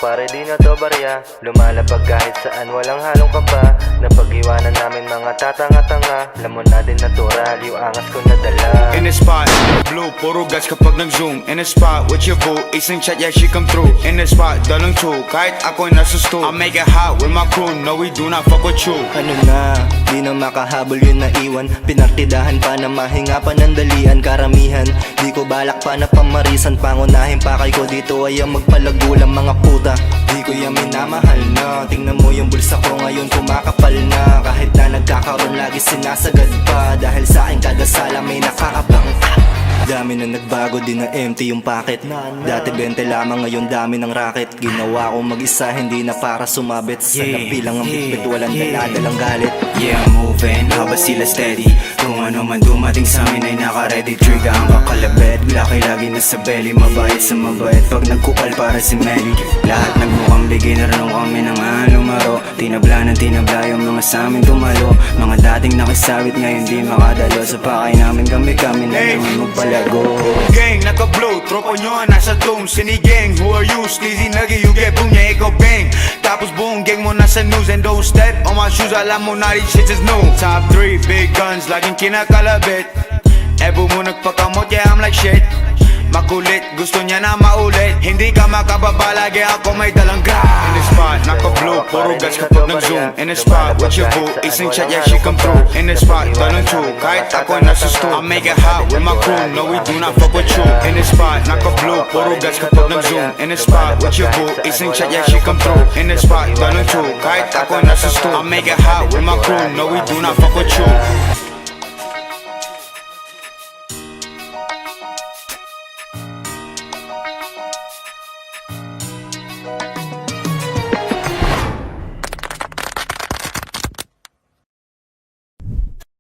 pare di na to barya. Lumalapag kahit saan walang halong kaba. Napag-iwanan namin mga tatanga-tanga. Lamon natin natural yung angas ko nadala. In the spot, blue, puro gas kapag nag-zoom. In the spot, with your boo, isang chat, yeah, she come through. In the spot, dalang true, kahit ako'y nasa stool. I make it hot with my crew, no we do not fuck with you. Ano na, di na makahabol yun naiwan. Pinartidahan pa na mahinga pa ng dalian. Karamihan, di ko balak pa na pamarisan. Pangunahin pa kay ko dito ay ang magpalagulang mga puta. Di ko yan minamahal na. Tingnan mo yung bulsa ko ngayon kumakapal na. Kahit na nagkakaroon lagi sinasagad pa. Dahil sa akin kada sala may nakakabang. Dami na nagbago, di na empty yung packet. Dati 20 lamang, ngayon dami ng racket. Ginawa ko mag-isa, hindi na para sumabit. Sa napilang ang bitbit, walang daladalang galit. Yeah, I'm moving, habang sila steady. Kung ano man dumating sa amin ay naka-ready. Trigger ang kakalabit, laki lagi nasa belly. Mabait sa mabait, pag nagkukal para si Melly. Lahat nagmukhang beginner nung kami nang lumaro. Tinabla ng tinabla yung mga sa amin tumalo. Mga dating nakisabit ngayon di makadalo. Sa pakay namin kami na naman magpalago. Gang, naka-blue, tropa nyo nasa tomb. Sinigang, who are you? Sleazy nugget, you get boom, yeah, ikaw bang. Tapos buong gang mo nasa news. And don't step on my shoes, alam mo na these shit is new. Top 3, big guns, laging kinakalabit. Ebo mo nagpakamot, yeah, I'm like shit. Makulit, gusto niya na maulit. Hindi ka makababa, lagi ako may dalang gas. In the spot, naka-blue, puro gas kapag nag-zoom. In the spot, with your boo, isang chat, yeah, she come through. In the spot, dalang true, kahit ako'y nasa stool. I make it hot with my crew, no we do not fuck with you. In the spot, naka-blue, puro gas kapag nag-zoom. In the spot, with your boo, isang chat, yeah, she come through. In the spot, dalang true, kahit ako'y nasa stool. I make it hot with my crew, no we do not fuck with you.